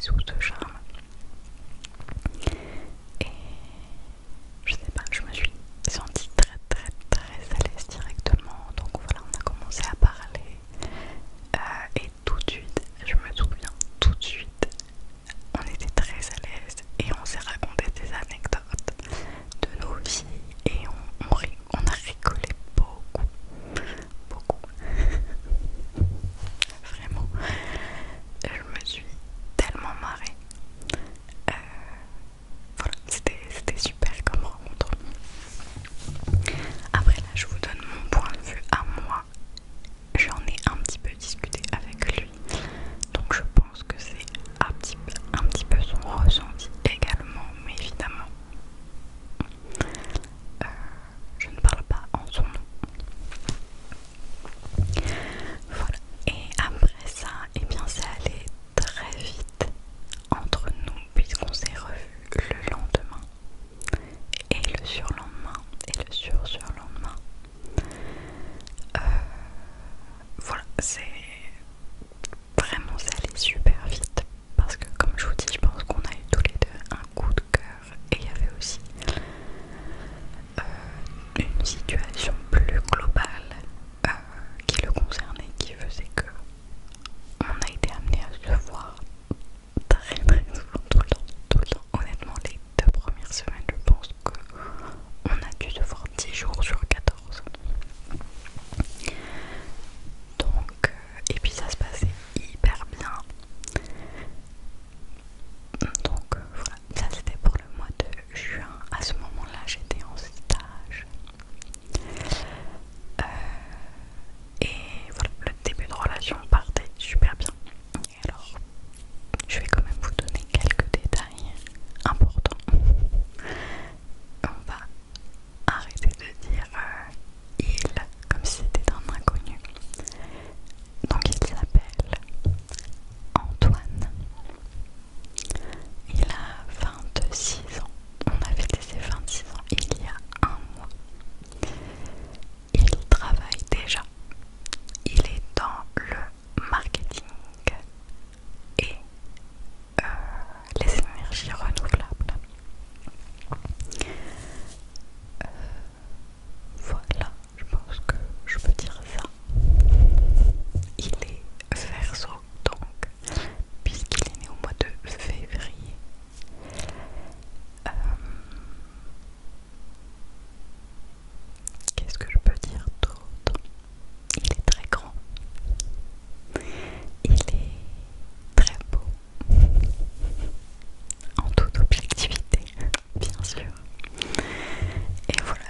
sous ce charme. Et je sais pas, je me suis sentie très très très à l'aise directement. Donc voilà, on a commencé à parler et tout de suite, je me souviens, tout de suite, on était très à l'aise et on s'est raconté des anecdotes de nos vies et on a rigolé beaucoup, beaucoup. Vraiment, je me suis tellement marrée. Voilà, c'était super comme rencontre. Après là, je vous donne mon point de vue à moi. J'en ai un petit peu discuté avec lui, donc je pense que c'est un petit peu son ressenti également, mais évidemment, je ne parle pas en son nom. Voilà. Et après ça, et bien c'est allé très vite entre nous puisqu'on s'est revus le lendemain et le surlendemain et le surlendemain. Voilà, c'est vraiment ça allait super vite parce que comme je vous dis, je pense qu'on a eu tous les deux un coup de cœur et il y avait aussi une situation plus globale qui le concernait, qui faisait que on a été amené à se voir très très souvent, tout le temps, tout le temps. Honnêtement, les 2 premières semaines, je pense qu'on a dû se voir 10 jours sur 14. Donc, et puis ça se passait hyper bien. Donc voilà, ça c'était pour le mois de juin. À ce moment-là, j'étais en stage. Et voilà, le début de relation partait super bien. Et alors, je vais quand même vous donner quelques détails importants. On va arrêter de dire il comme si c'était un inconnu. Donc il s'appelle Antoine. Il a 26 ans. On a fêté ses 26 ans il y a un mois. Il travaille déjà. Il est dans le marketing et les énergies renouvelables. Voilà, je pense que je peux dire ça. Il est Verseau donc, puisqu'il est né au mois de février. Qu'est-ce que je peux dire d'autre? Il est très grand. Il est très beau. En toute objectivité, bien sûr. Et voilà,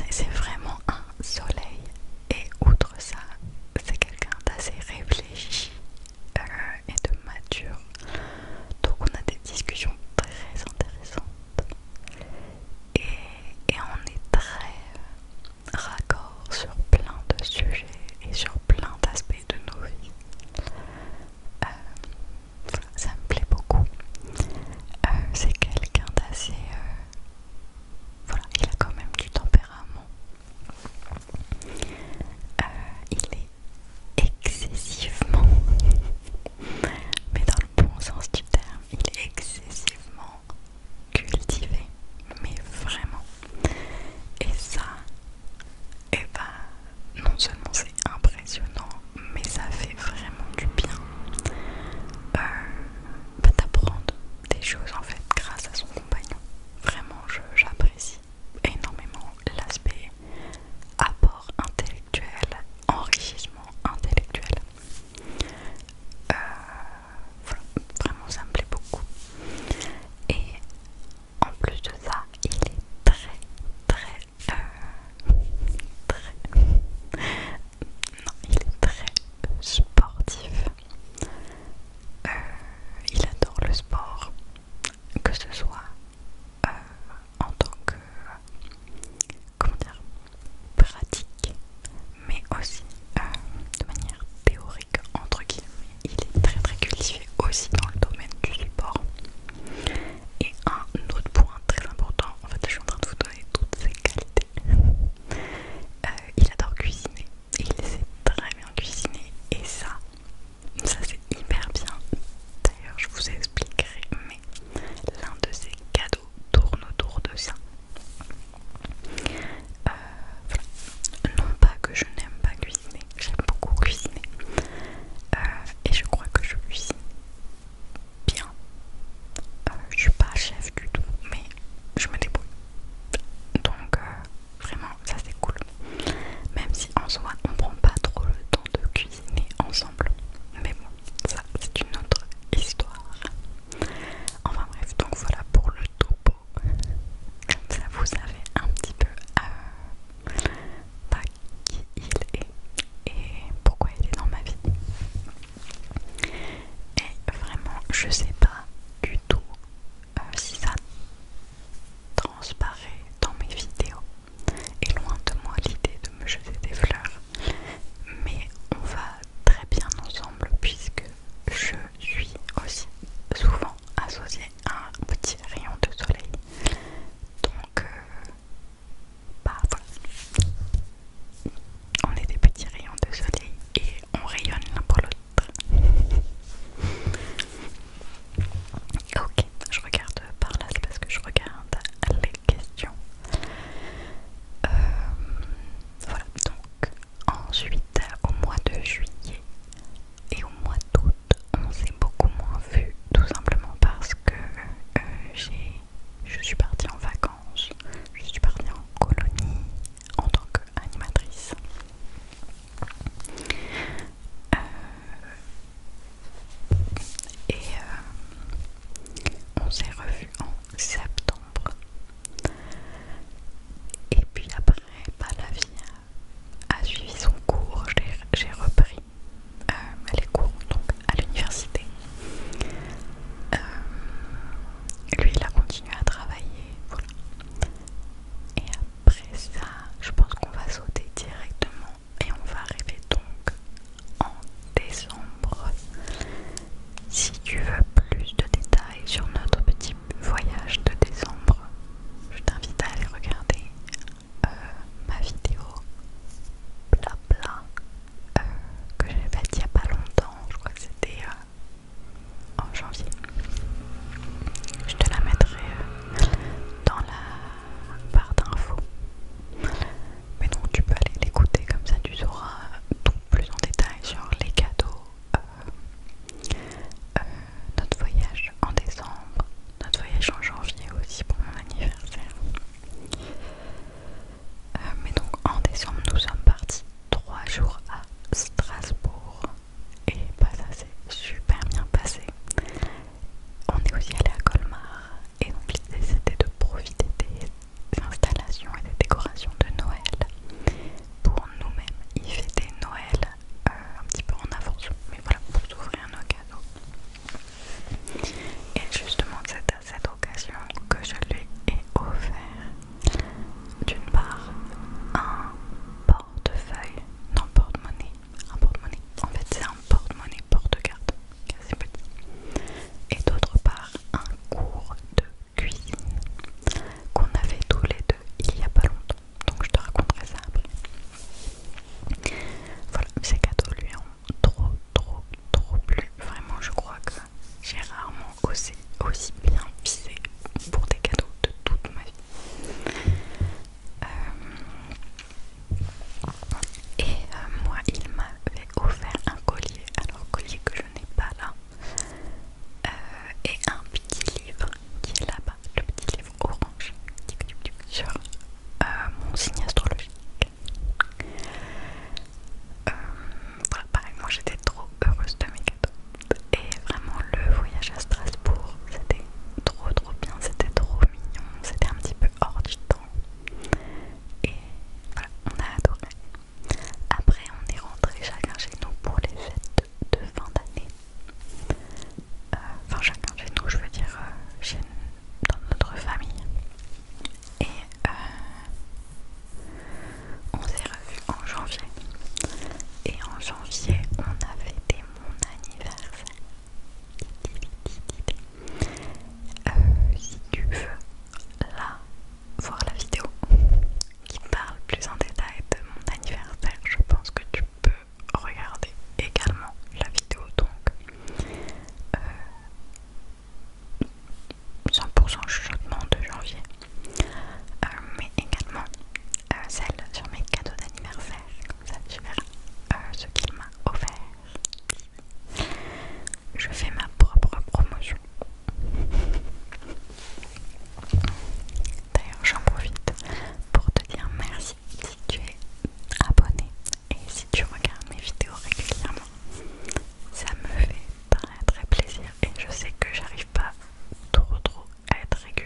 c'est vraiment un soleil. Et outre ça, c'est quelqu'un d'assez réfléchi et de mature. Donc on a des discussions très intéressantes. Et on est très raccord sur plein de sujets et sur plein d'aspects de nos vies. Voilà, ça me plaît beaucoup. C'est quelqu'un d'assez... voilà, il a quand même du tempérament. Il est excessivement, mais dans le bon sens du terme, il est excessivement cultivé, mais vraiment. Et ça, et bah, non seulement c'est impressionnant, mais ça fait vraiment du bien d'apprendre des choses en fait grâce à son compagnon. Vraiment, j'apprécie énormément l'aspect apport intellectuel, enrichissement intellectuel. Voilà, vraiment ça me plaît beaucoup. Et en plus de ça, il est très non, il est très sportif. Il adore le sport, que ce soit en tant que, comment dire, pratique, mais aussi de manière théorique, entre guillemets. Il est très très cultivé aussi dans le domaine du sport. Et un autre point très important, en fait je suis en train de vous donner toutes ses qualités. Il adore cuisiner, et il sait très bien cuisiner, et ça c'est hyper bien. D'ailleurs je vous ai je sais pas du tout si ça transparaît dans mes vidéos. Et loin de moi l'idée de me jeter des fleurs, mais on va très bien ensemble puisque je suis aussi souvent associée à un petit rayon de soleil. Donc bah voilà, on est des petits rayons de soleil et on rayonne l'un pour l'autre. Ok, je regarde par là, c'est parce que je regarde les questions. Voilà, donc ensuite au mois de juillet et au mois d'août, on s'est beaucoup moins vu, tout simplement parce que je suis partie en vacances, je suis partie en colonie en tant qu'animatrice. Et on s'est revus en septembre. Et puis après, bah, la vie a suivi son cours. J'ai repris les cours donc à l'université. Lui, il a continué à travailler. Voilà. Et après ça, je pense qu'on va sauter directement et on va arriver donc en décembre. Si tu veux plus de détails sur notre petit voyage de décembre, je t'invite à aller regarder ma vidéo blabla que j'ai faite il n'y a pas longtemps. Je crois que c'était en janvier. Je te la mettrai dans la barre d'infos. Mais donc tu peux aller l'écouter, comme ça tu sauras tout plus en détail sur les cadeaux, notre voyage en décembre, notre voyage en janvier aussi pour mon anniversaire. Mais donc en décembre nous sommes partis 3 jours à Strasbourg et bah ça s'est super bien passé. On est aussi allé à Colmar et donc l'idée c'était de profiter des installations et des décorations de Noël pour nous-mêmes y fêter Noël un petit peu en avance, mais voilà, pour s'ouvrir nos cadeaux. Et justement c'est à cette occasion que je lui ai offert d'une part un portefeuille, non porte-monnaie, un porte-monnaie, en fait c'est un porte-monnaie porte-carte qui est assez petit, et d'autre part un cours de cuisine qu'on a fait tous les deux il y a pas longtemps, donc je te raconterai ça après. Voilà, ces cadeaux lui ont trop plu, vraiment je crois que j'ai rarement aussi bien visé pour des cadeaux de toute ma vie. Moi il m'avait offert un collier, alors collier que je n'ai pas là, et un petit livre qui est là-bas, le petit livre orange sur mon signe astrologique. Voilà, pareil, moi j'étais trop heureuse de mes cadeaux. Et vraiment le voyage à Strasbourg, c'était trop bien, c'était trop mignon, c'était un petit peu hors du temps. Et voilà, on a adoré. Après on est rentré chacun chez nous pour les fêtes de fin d'année. Enfin chacun chez nous, je veux dire dans notre famille. Et on s'est revus en janvier. Et en janvier, on a fêté mon anniversaire. Si tu veux là voir la vidéo qui parle plus en détail de mon anniversaire, je pense que tu peux regarder également la vidéo donc 100% chuchotement de janvier, mais également celle sur mes cadeaux d'anniversaire, comme ça tu verras ce qu'il m'a offert. Je fais ma propre promotion. D'ailleurs j'en profite pour te dire merci si tu es abonné et si tu regardes mes vidéos régulièrement. Ça me fait très plaisir et je sais que j'arrive pas trop à être régulière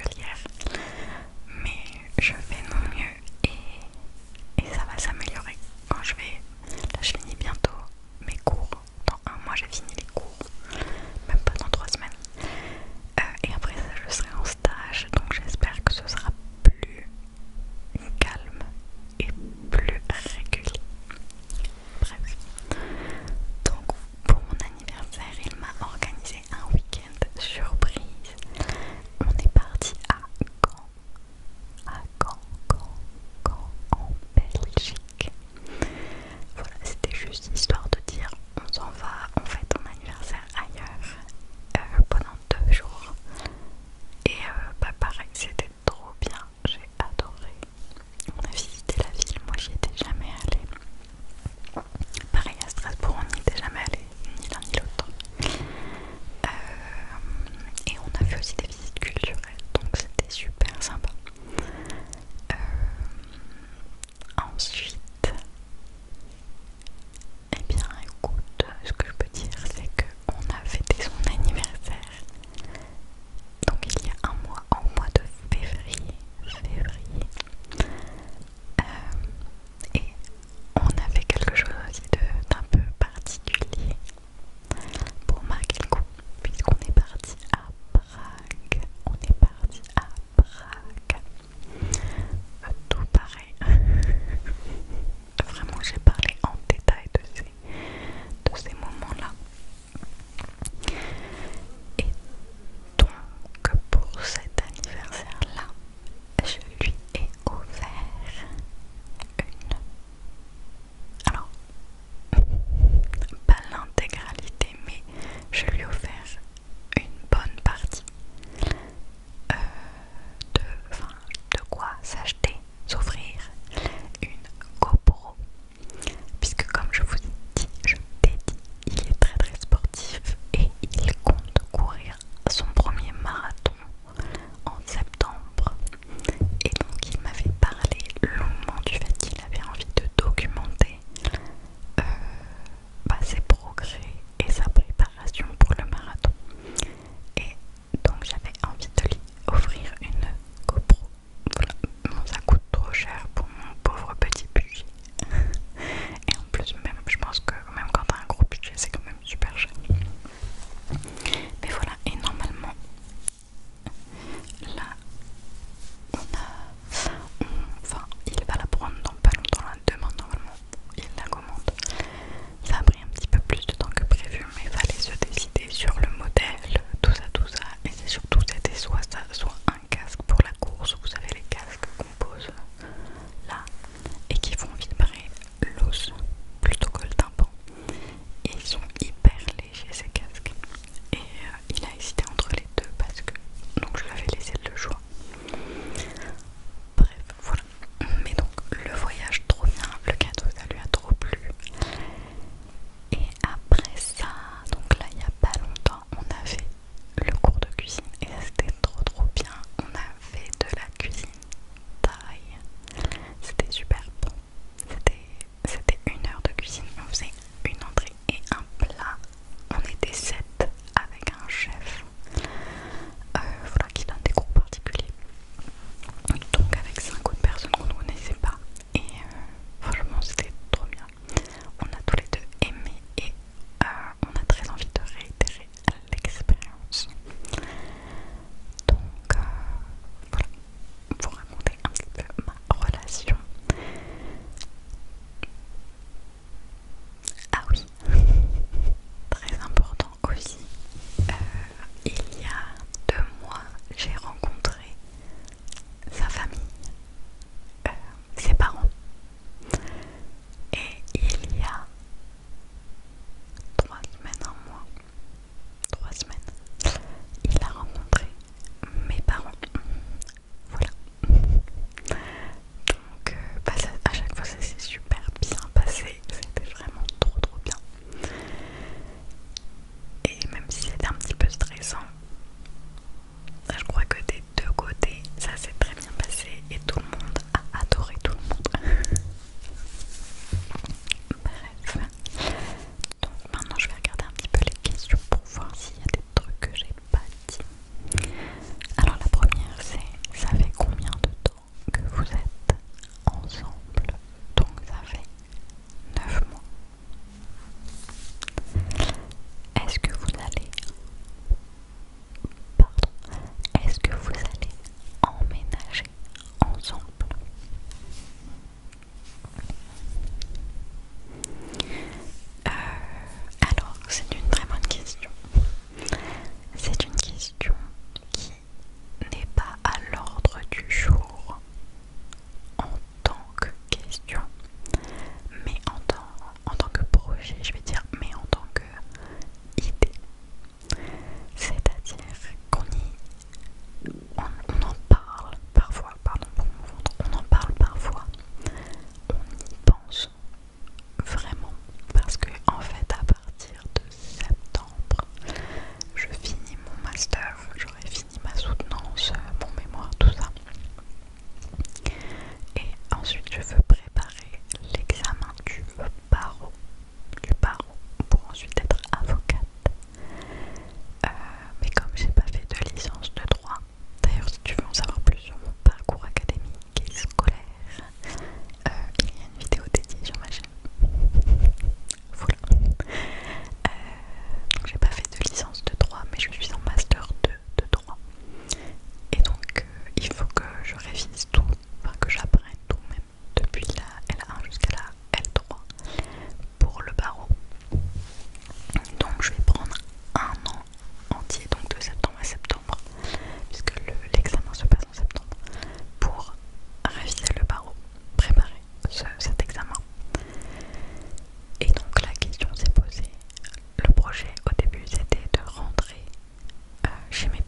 chez mes